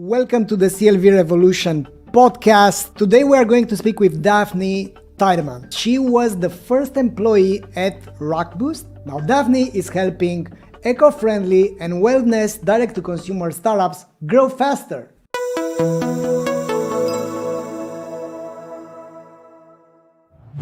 Welcome to the CLV Revolution podcast. Today we are going to speak with Daphne Tideman. She was the first employee at Rockboost. Now Daphne is helping eco-friendly and wellness direct-to-consumer startups grow faster.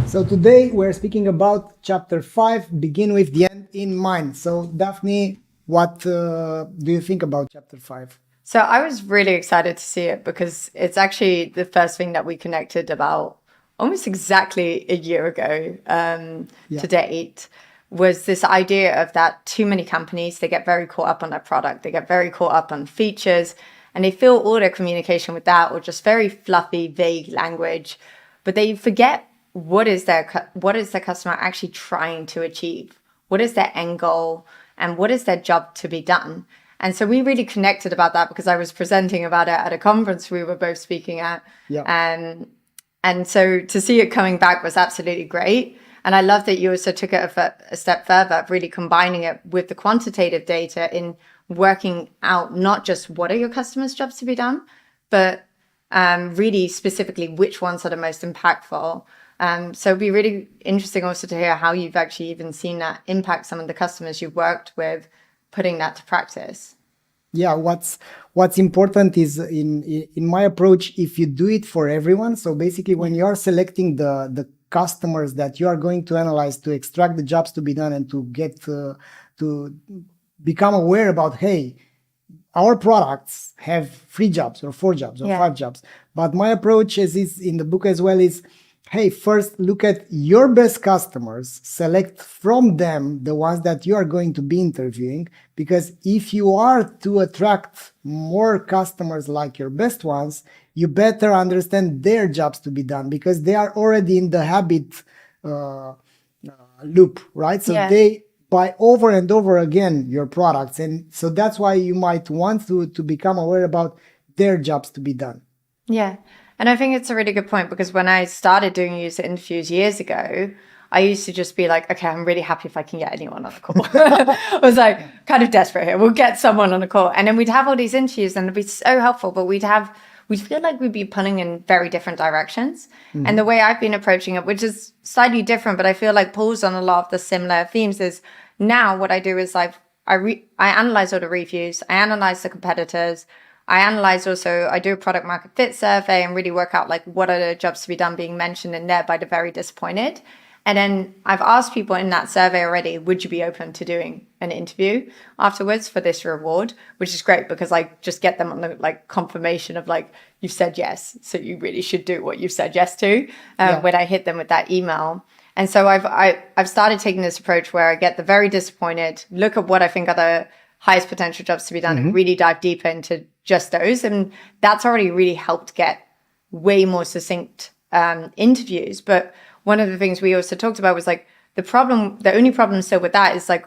So today we're speaking about chapter 5, begin with the end in mind. So Daphne, what do you think about chapter 5? So I was really excited to see it because it's actually the first thing that we connected about almost exactly a year ago to date, was this idea of that too many companies, they get very caught up on their product, they get very caught up on features, and they fill all their communication with that or just very fluffy, vague language, but they forget what is their customer actually trying to achieve, what is their end goal, and what is their job to be done. And so we really connected about that because I was presenting about it at a conference we were both speaking at. And so to see it coming back was absolutely great. And I love that you also took it a step further, really combining it with the quantitative data in working out not just what are your customers' jobs to be done, but really specifically which ones are the most impactful. So it'd be really interesting also to hear how you've actually even seen that impact some of the customers you've worked with, putting that to practice. Yeah, what's important is in my approach, if you do it for everyone, so basically when you are selecting the customers that you are going to analyze to extract the jobs to be done and to get to become aware about, hey, our products have 3 jobs or 4 jobs or 5 jobs. But my approach is in the book as well is, hey, first look at your best customers, select from them the ones that you are going to be interviewing, because if you are to attract more customers like your best ones, you better understand their jobs to be done because they are already in the habit loop, right? So they buy over and over again your products. And so that's why you might want to become aware about their jobs to be done. Yeah. And I think it's a really good point because when I started doing user interviews years ago, I used to just be like, okay, I'm really happy if I can get anyone on the call. I was like kind of desperate here. We'll get someone on the call. And then we'd have all these interviews and it'd be so helpful, but we'd feel like we'd be pulling in very different directions. Mm-hmm. And the way I've been approaching it, which is slightly different, but I feel like pulls on a lot of the similar themes, is now what I do is I analyze all the reviews, I analyze the competitors, I do a product market fit survey and really work out like what are the jobs to be done being mentioned in there by the very disappointed. And then I've asked people in that survey already, would you be open to doing an interview afterwards for this reward? Which is great because I just get them on the like confirmation of like, you've said yes, so you really should do what you've said yes to when I hit them with that email. And so I've started taking this approach where I get the very disappointed, look at what I think are the highest potential jobs to be done and really dive deeper into just those. And that's already really helped get way more succinct interviews. But one of the things we also talked about was like the only problem still with that is like,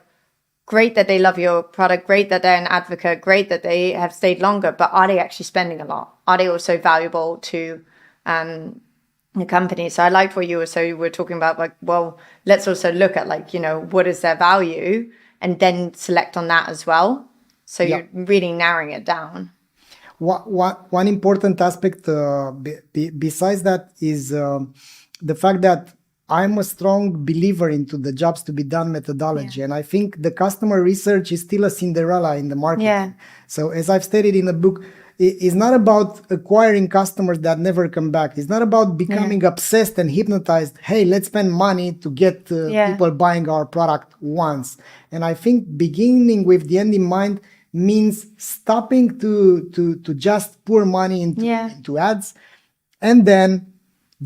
great that they love your product, great that they're an advocate, great that they have stayed longer, but are they actually spending a lot? Are they also valuable to the company? So I liked what you were talking about, like, well, let's also look at like, what is their value and then select on that as well. So you're really narrowing it down. One important aspect besides that is the fact that I'm a strong believer into the jobs to be done methodology. And I think the customer research is still a Cinderella in the market. Yeah. So as I've stated in the book, it's not about acquiring customers that never come back. It's not about becoming obsessed and hypnotized. Hey, let's spend money to get people buying our product once. And I think beginning with the end in mind means stopping to just pour money into ads, and then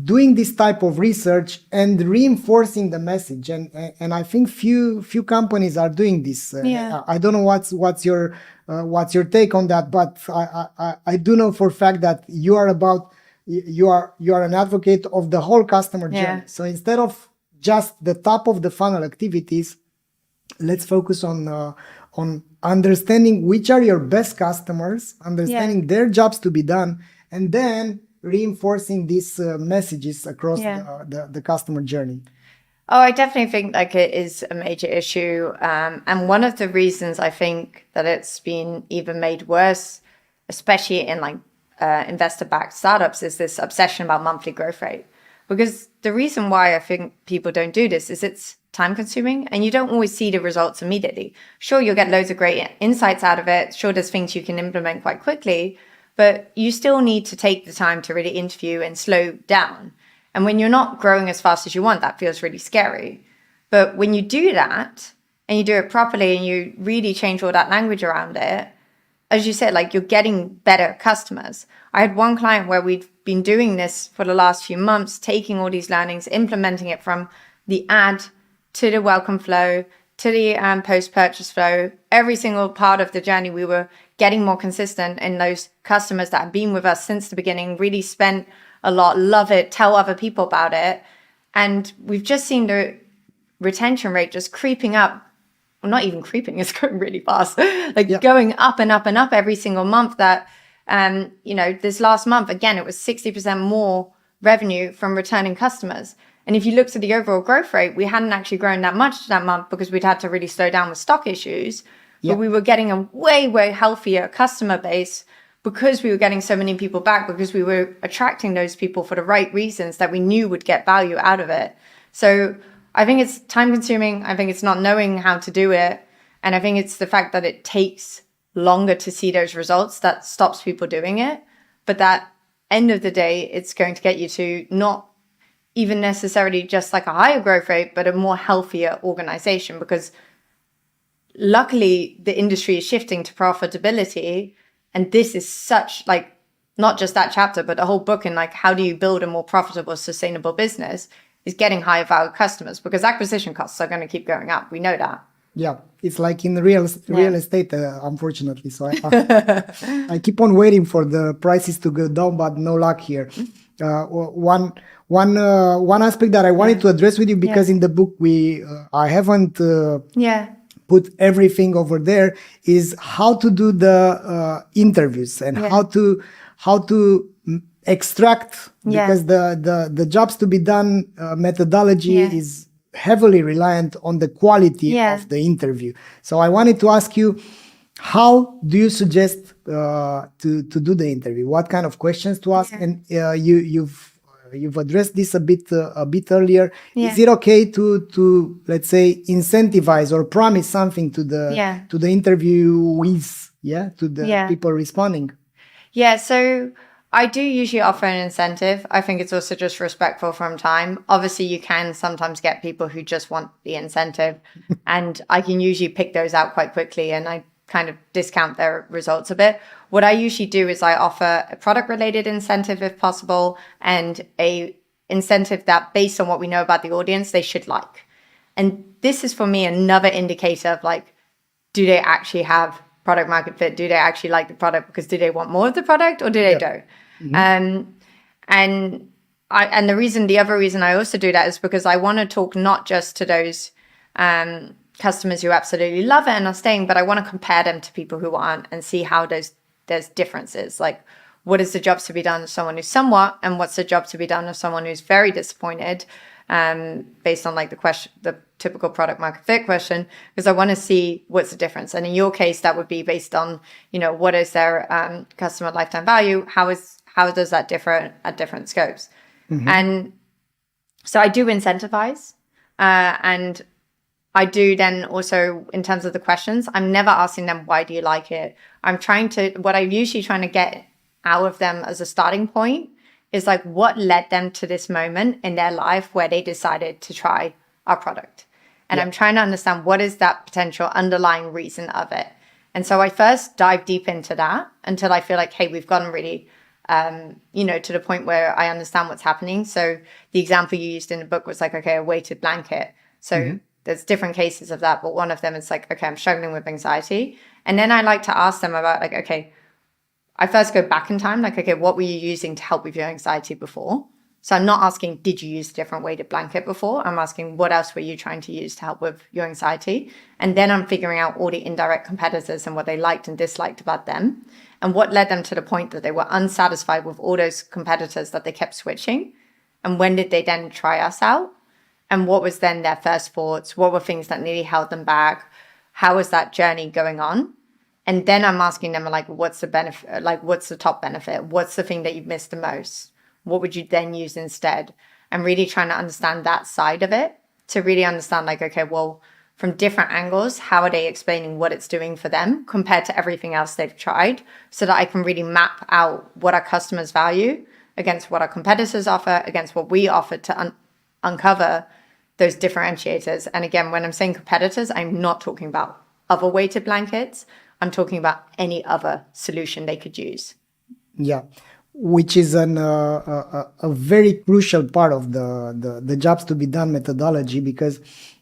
doing this type of research and reinforcing the message. And I think few companies are doing this. I don't know what's your take on that, but I do know for a fact that you are an advocate of the whole customer journey. So instead of just the top of the funnel activities, let's focus on understanding which are your best customers, understanding their jobs to be done, and then reinforcing these messages across the customer journey. Oh, I definitely think like it is a major issue. And one of the reasons I think that it's been even made worse especially in like investor-backed startups, is this obsession about monthly growth rate. Because the reason why I think people don't do this is it's time consuming and you don't always see the results immediately. Sure, you'll get loads of great insights out of it. Sure, there's things you can implement quite quickly, but you still need to take the time to really interview and slow down. And when you're not growing as fast as you want, that feels really scary. But when you do that and you do it properly and you really change all that language around it, as you said, like you're getting better customers. I had one client where we'd been doing this for the last few months, taking all these learnings, implementing it from the ad to the welcome flow, to the post-purchase flow. Every single part of the journey, we were getting more consistent in those customers that have been with us since the beginning, really spent a lot, love it, tell other people about it. And we've just seen the retention rate just creeping up. Well, not even creeping, it's going really fast. Going up and up and up every single month. That, this last month, again, it was 60% more revenue from returning customers. And if you looked at the overall growth rate, we hadn't actually grown that much that month because we'd had to really slow down with stock issues. But we were getting a way, way healthier customer base because we were getting so many people back, because we were attracting those people for the right reasons that we knew would get value out of it. So I think it's time consuming. I think it's not knowing how to do it. And I think it's the fact that it takes longer to see those results that stops people doing it. But that end of the day, it's going to get you to not even necessarily just like a higher growth rate, but a more healthier organization, because luckily the industry is shifting to profitability. And this is such like, not just that chapter, but the whole book in like, how do you build a more profitable, sustainable business, is getting higher value customers, because acquisition costs are going to keep going up. We know that. Yeah, it's like in real estate, unfortunately. So I keep on waiting for the prices to go down, but no luck here. One aspect that I wanted to address with you, because in the book I haven't put everything over there, is how to do the interviews and how to extract, because the jobs to be done methodology is heavily reliant on the quality of the interview. So I wanted to ask you, how do you suggest to do the interview? What kind of questions to ask? And you've addressed this a bit earlier. Is it okay to let's say incentivize or promise something to the interviewees, to the people responding? So I do usually offer an incentive. I think it's also just respectful from time. Obviously, you can sometimes get people who just want the incentive, and I can usually pick those out quite quickly, and I kind of discount their results a bit. What I usually do is I offer a product-related incentive if possible, and a incentive that, based on what we know about the audience, they should like. And this is for me another indicator of like, do they actually have product market fit? Do they actually like the product? Because do they want more of the product, or do they don't? And the other reason I also do that is because I want to talk not just to those customers who absolutely love it and are staying, but I want to compare them to people who aren't and see how there's differences. Like, what is the job to be done of someone who's somewhat, and what's the job to be done of someone who's very disappointed, based on like the typical product market fit question, because I want to see what's the difference. And in your case, that would be based on, what is their customer lifetime value? How does that differ at different scopes? And so I do incentivize, and I do then also, in terms of the questions, I'm never asking them, why do you like it? What I'm usually trying to get out of them as a starting point is like, what led them to this moment in their life where they decided to try our product? And I'm trying to understand, what is that potential underlying reason of it? And so I first dive deep into that until I feel like, hey, we've gotten really, to the point where I understand what's happening. So the example you used in the book was like, okay, a weighted blanket. So there's different cases of that, but one of them is like, okay, I'm struggling with anxiety. And then I like to ask them about like, okay, I first go back in time, like, okay, what were you using to help with your anxiety before? So I'm not asking, did you use a different weighted blanket before? I'm asking, what else were you trying to use to help with your anxiety? And then I'm figuring out all the indirect competitors and what they liked and disliked about them, and what led them to the point that they were unsatisfied with all those competitors that they kept switching. And when did they then try us out? And what was then their first thoughts? What were things that nearly held them back? How was that journey going on? And then I'm asking them, like, what's the benefit? Like, what's the top benefit? What's the thing that you've missed the most? What would you then use instead? And really trying to understand that side of it to really understand, like, okay, well, from different angles, how are they explaining what it's doing for them compared to everything else they've tried, so that I can really map out what our customers value against what our competitors offer, against what we offer to uncover those differentiators. And again, when I'm saying competitors, I'm not talking about other weighted blankets. I'm talking about any other solution they could use. Yeah, which is a very crucial part of the jobs to be done methodology, because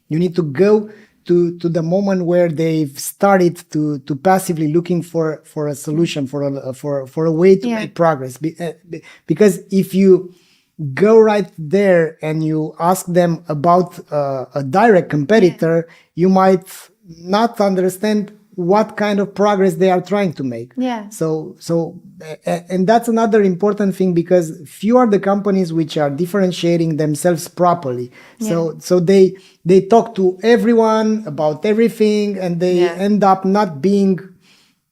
you need to go to the moment where they've started to passively looking for a solution, for a way to make progress. Because if you go right there and you ask them about a direct competitor, you might not understand what kind of progress they are trying to make. And that's another important thing, because few are the companies which are differentiating themselves properly. So they talk to everyone about everything, and they end up not being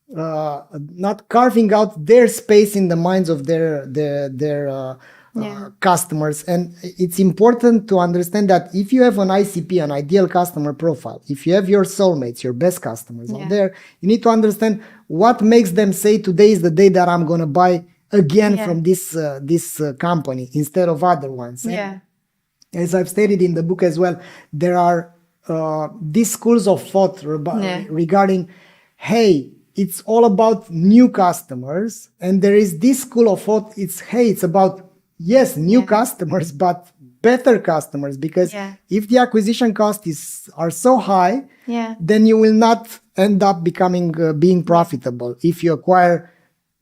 not carving out their space in the minds of their customers. And it's important to understand that if you have an ICP, an ideal customer profile, if you have your soulmates, your best customers on there, you need to understand what makes them say, today is the day that I'm going to buy again from this company instead of other ones. And as I've stated in the book as well, there are these schools of thought regarding, hey, it's all about new customers. And there is this school of thought, it's about, yes, new customers, but better customers. Because if the acquisition costs are so high, then you will not end up being profitable if you acquire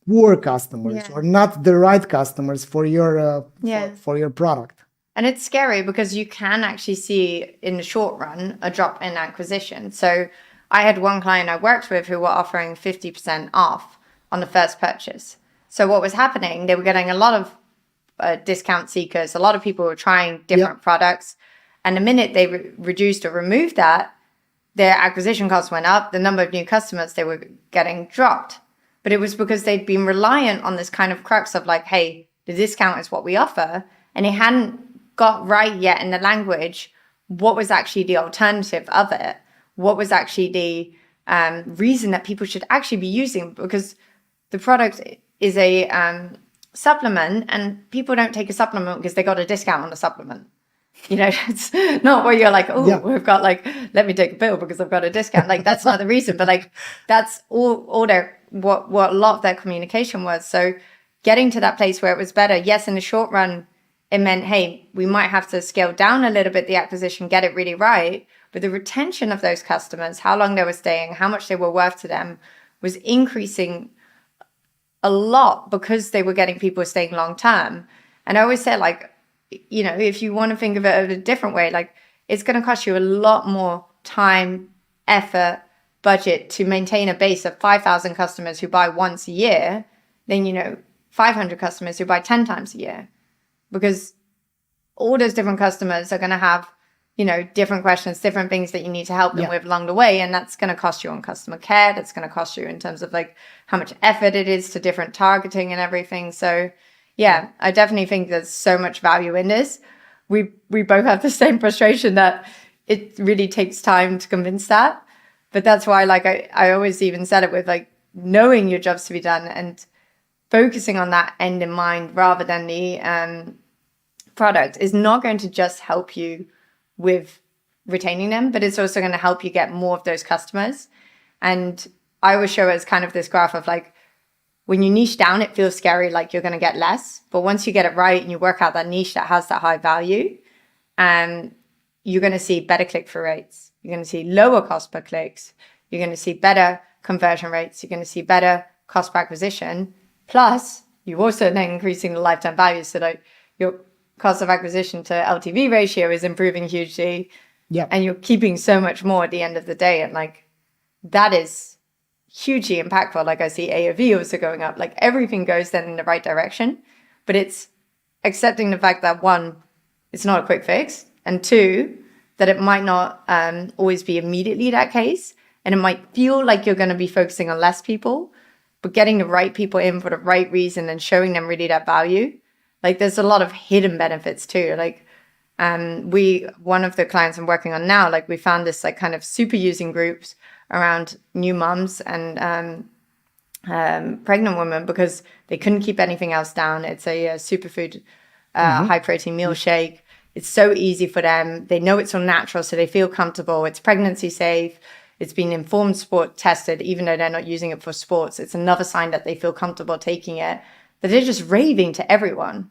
poor customers or not the right customers for your for your product. And it's scary because you can actually see in the short run a drop in acquisition. So I had one client I worked with who were offering 50% off on the first purchase. So what was happening, they were getting a lot of discount seekers. A lot of people were trying different products. And the minute they reduced or removed that, their acquisition costs went up. The number of new customers they were getting dropped. But it was because they'd been reliant on this kind of crux of like, hey, the discount is what we offer. And they hadn't got right yet in the language what was actually the alternative of it. What was actually the reason that people should actually be using, because the product is a supplement, and people don't take a supplement because they got a discount on the supplement. You know, it's not where you're like, oh, we've got like, let me take a pill because I've got a discount. Like, that's not the reason, but like, that's all what a lot of their communication was. So getting to that place where it was better, yes, in the short run, it meant, hey, we might have to scale down a little bit the acquisition, get it really right. But the retention of those customers, how long they were staying, how much they were worth to them, was increasing a lot because they were getting people staying long term. And I always say, like, you know, if you want to think of it a different way, like, it's going to cost you a lot more time, effort, budget to maintain a base of 5,000 customers who buy once a year than, you know, 500 customers who buy 10 times a year. Because all those different customers are going to have, you know, different questions, different things that you need to help them with along the way. And that's going to cost you on customer care. That's going to cost you in terms of like how much effort it is to different targeting and everything. So yeah, I definitely think there's so much value in this. We both have the same frustration that it really takes time to convince that. But that's why, like, I always even said it with like knowing your job's to be done and focusing on that end in mind rather than the product is not going to just help you with retaining them, but it's also going to help you get more of those customers. And I always show it as kind of this graph of like, when you niche down, it feels scary, like you're going to get less. But once you get it right and you work out that niche that has that high value, you're going to see better click-through rates. You're going to see lower cost per clicks. You're going to see better conversion rates. You're going to see better cost per acquisition. Plus, you're also then increasing the lifetime value. So like your cost of acquisition to LTV ratio is improving hugely. And you're keeping so much more at the end of the day. And like, that is hugely impactful. Like, I see AOV also going up. Like, everything goes then in the right direction. But it's accepting the fact that, one, it's not a quick fix. And two, that it might not always be immediately that case. And it might feel like you're going to be focusing on less people, but getting the right people in for the right reason and showing them really that value. Like there's a lot of hidden benefits too. Like one of the clients I'm working on now, like we found this like kind of super using groups around new mums and pregnant women because they couldn't keep anything else down. It's a superfood, high protein meal shake. It's so easy for them. They know it's all natural, so they feel comfortable. It's pregnancy safe. It's been informed sport tested, even though they're not using it for sports. It's another sign that they feel comfortable taking it. But they're just raving to everyone.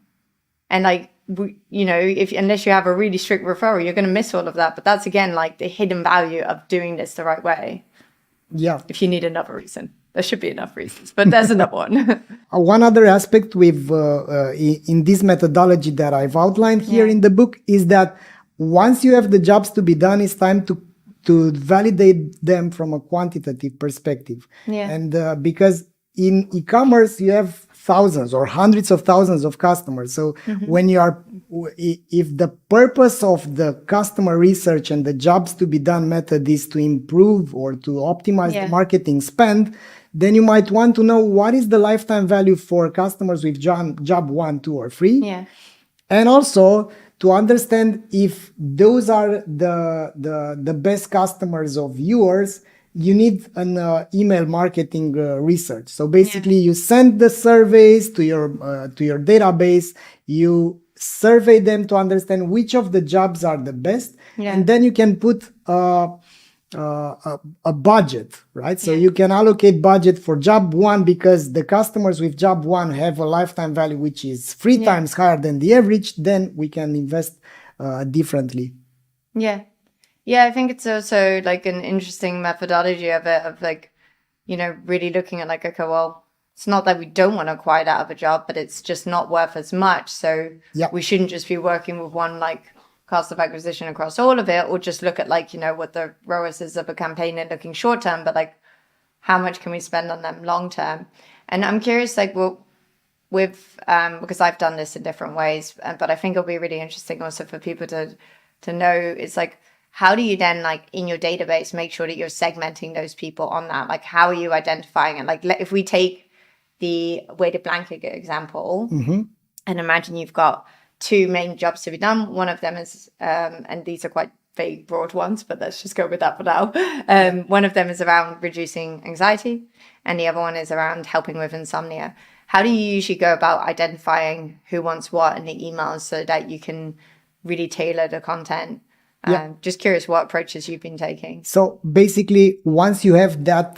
And like, unless you have a really strict referral, you're going to miss all of that. But that's, again, like the hidden value of doing this the right way. Yeah. If you need another reason. There should be enough reasons, but there's another one. One other aspect in this methodology that I've outlined here in the book is that once you have the jobs to be done, it's time to validate them from a quantitative perspective. Yeah. And because in e-commerce, you have thousands or hundreds of thousands of customers. So if the purpose of the customer research and the jobs to be done method is to improve or to optimize the marketing spend, then you might want to know what is the lifetime value for customers with job 1, 2, or 3. Yeah. And also to understand if those are the best customers of yours, you need an email marketing research. So basically you send the surveys to your database, you survey them to understand which of the jobs are the best, and then you can put a budget, right? So you can allocate budget for job 1 because the customers with job 1 have a lifetime value which is 3 times higher than the average. Then we can invest differently. Yeah. Yeah, I think it's also like an interesting methodology of it, of like, really looking at like, okay, well, it's not that we don't want to acquire that other job, but it's just not worth as much. So we shouldn't just be working with one like cost of acquisition across all of it, or just look at like, what the ROAS is of a campaign and looking short term, but like how much can we spend on them long term? And I'm curious, like, well, because I've done this in different ways, but I think it'll be really interesting also for people to know, it's like, how do you then, like, in your database, make sure that you're segmenting those people on that? Like, how are you identifying it? Like, if we take the weighted blanket example, and imagine you've got 2 main jobs to be done. One of them is, and these are quite vague, broad ones, but let's just go with that for now. One of them is around reducing anxiety, and the other one is around helping with insomnia. How do you usually go about identifying who wants what in the emails so that you can really tailor the content? Just curious what approaches you've been taking. So basically, once you have that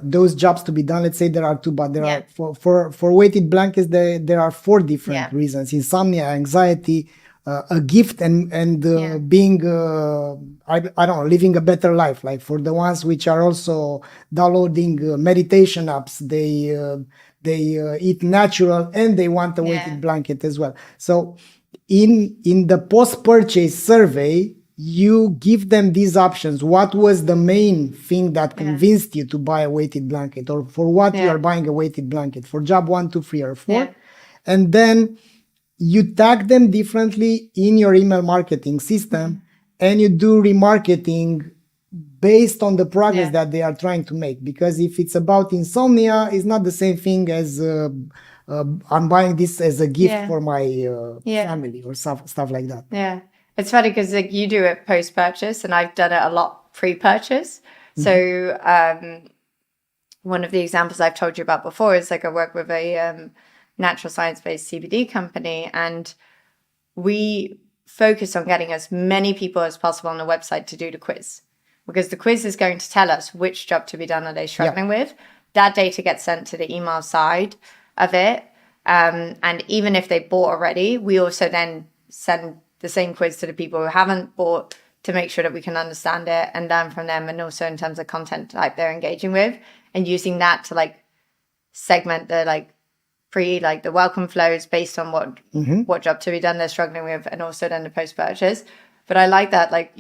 those jobs to be done, let's say there are 2, but there are for weighted blankets there are 4 different reasons: insomnia, anxiety, a gift, and being I don't know, living a better life. Like for the ones which are also downloading meditation apps, they eat natural and they want a weighted blanket as well. So in the post-purchase survey, you give them these options. What was the main thing that convinced you to buy a weighted blanket, or for what you are buying a weighted blanket, for job 1, 2, 3, or 4? And then you tag them differently in your email marketing system, and you do remarketing based on the progress that they are trying to make. Because if it's about insomnia, it's not the same thing as I'm buying this as a gift for my family or stuff like that. Yeah. It's funny because like you do it post-purchase and I've done it a lot pre-purchase. So one of the examples I've told you about before is like I work with a natural science-based CBD company, and we focus on getting as many people as possible on the website to do the quiz, because the quiz is going to tell us which job to be done are they struggling with. That data gets sent to the email side of it. And even if they bought already, we also then send the same quiz to the people who haven't bought to make sure that we can understand it and learn from them, and also in terms of content type they're engaging with, and using that to like segment the like the welcome flows based on what job to be done they're struggling with, and also then the post-purchase. But I like that, like,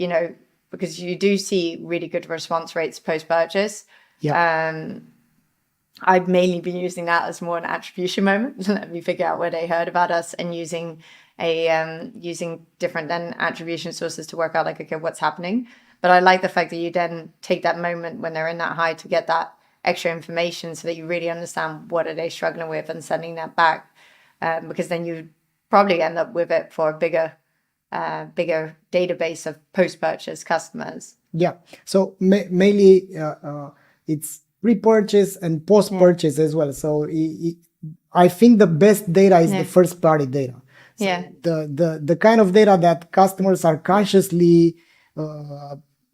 because you do see really good response rates post-purchase. I've mainly been using that as more an attribution moment. Let me figure out where they heard about us, and using different then attribution sources to work out like, okay, what's happening. But I like the fact that you then take that moment when they're in that high to get that extra information so that you really understand what are they struggling with and sending that back. Because then you probably end up with it for a bigger database of post-purchase customers. Yeah. So mainly it's pre-purchase and post-purchase as well. So I think the best data is the first party data. So the kind of data that customers are consciously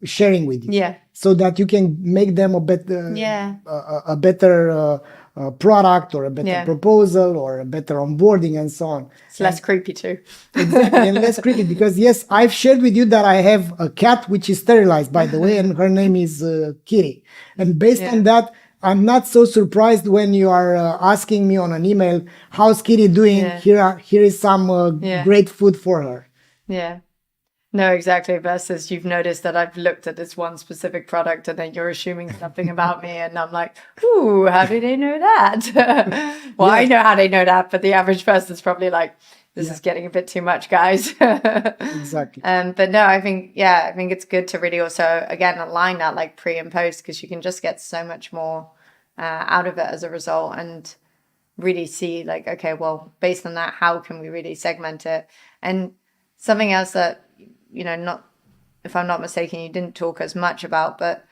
sharing with you, so that you can make them a better product or a better proposal or a better onboarding and so on. It's less creepy too. Exactly, and less creepy because yes, I've shared with you that I have a cat which is sterilized, by the way, and her name is Kitty. And based on that, I'm not so surprised when you are asking me on an email, "How's Kitty doing? Here is some great food for her." Yeah. No, exactly. Versus you've noticed that I've looked at this one specific product and then you're assuming something about me and I'm like, ooh, how do they know that? Well, I know how they know that, but the average person's probably like, this is getting a bit too much, guys. Exactly. But no, I think it's good to really also, again, align that like pre and post because you can just get so much more out of it as a result and really see like, okay, well, based on that, how can we really segment it? And something else that, not, if I'm not mistaken, you didn't talk as much about, but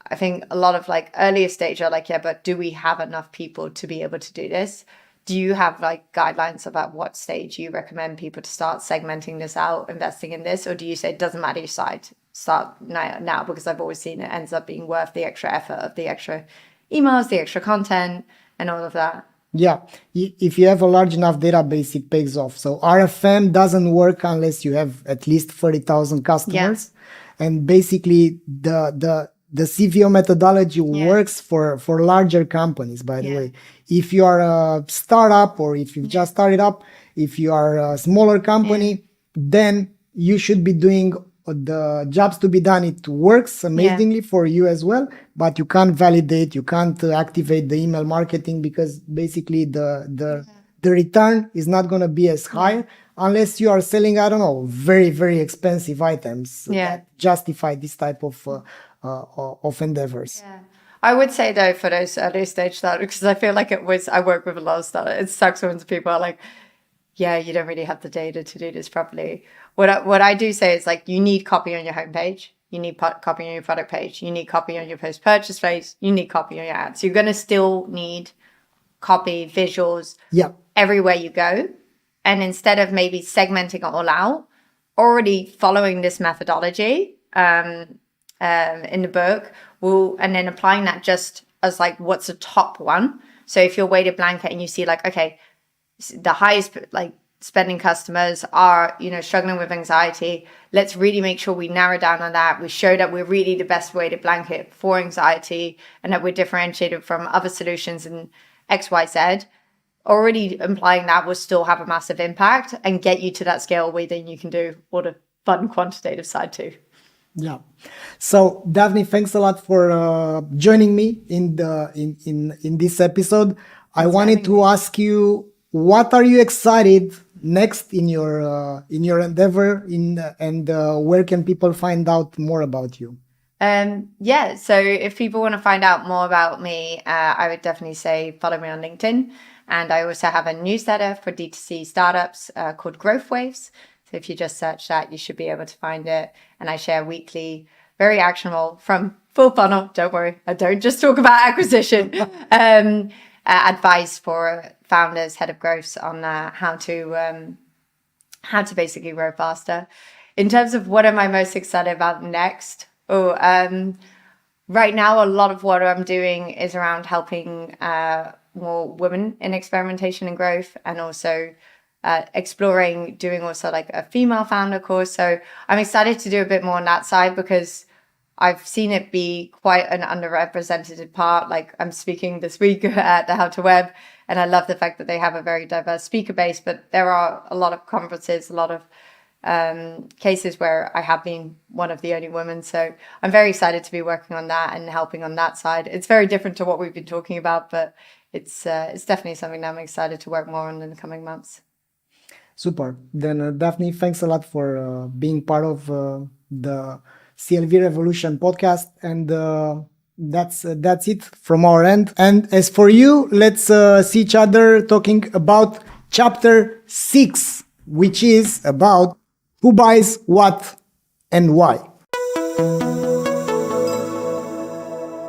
I think a lot of like earlier stage are like, but do we have enough people to be able to do this? Do you have like guidelines about what stage you recommend people to start segmenting this out, investing in this? Or do you say it doesn't matter your side, start now? Because I've always seen it ends up being worth the extra effort of the extra emails, the extra content and all of that. Yeah, if you have a large enough database, it pays off. So RFM doesn't work unless you have at least 30,000 customers. And basically the CVO methodology works for larger companies, by the way. If you are a startup or if you've just started up, if you are a smaller company, then you should be doing the jobs to be done. It works amazingly for you as well, but you can't validate, you can't activate the email marketing because basically the return is not going to be as high unless you are selling, I don't know, very, very expensive items that justify this type of endeavors. Yeah. I would say though, for those early stage startups, because I feel like I work with a lot of startups, it sucks when people are like, yeah, you don't really have the data to do this properly. What I do say is like, you need copy on your homepage. You need copy on your product page. You need copy on your post-purchase phase. You need copy on your ads. You're going to still need copy, visuals everywhere you go. And instead of maybe segmenting it all out, already following this methodology in the book, and then applying that just as like, what's the top one? So if you're weighted blanket and you see like, okay, the highest like spending customers are, struggling with anxiety. Let's really make sure we narrow down on that. We show that we're really the best weighted blanket for anxiety and that we're differentiated from other solutions in XYZ. Already implying that will still have a massive impact and get you to that scale where then you can do all the fun quantitative side too. Yeah. So Daphne, thanks a lot for joining me in this episode. I wanted to ask you, what are you excited next in your endeavor and where can people find out more about you? So if people want to find out more about me, I would definitely say follow me on LinkedIn. And I also have a newsletter for D2C startups called Growth Waves. So if you just search that, you should be able to find it. And I share weekly, very actionable from full funnel. Don't worry, I don't just talk about acquisition. Advice for founders, head of growths on how to basically grow faster. In terms of what am I most excited about next? Right now, a lot of what I'm doing is around helping more women in experimentation and growth, and also exploring doing also like a female founder course. So I'm excited to do a bit more on that side because I've seen it be quite an underrepresented part. Like I'm speaking this week at the How to Web, and I love the fact that they have a very diverse speaker base, but there are a lot of conferences, a lot of cases where I have been one of the only women. So I'm very excited to be working on that and helping on that side. It's very different to what we've been talking about, but it's definitely something that I'm excited to work more on in the coming months. Super. Then Daphne, thanks a lot for being part of the CLV Revolution podcast. And that's it from our end. And as for you, let's see each other talking about chapter 6, which is about who buys what and why.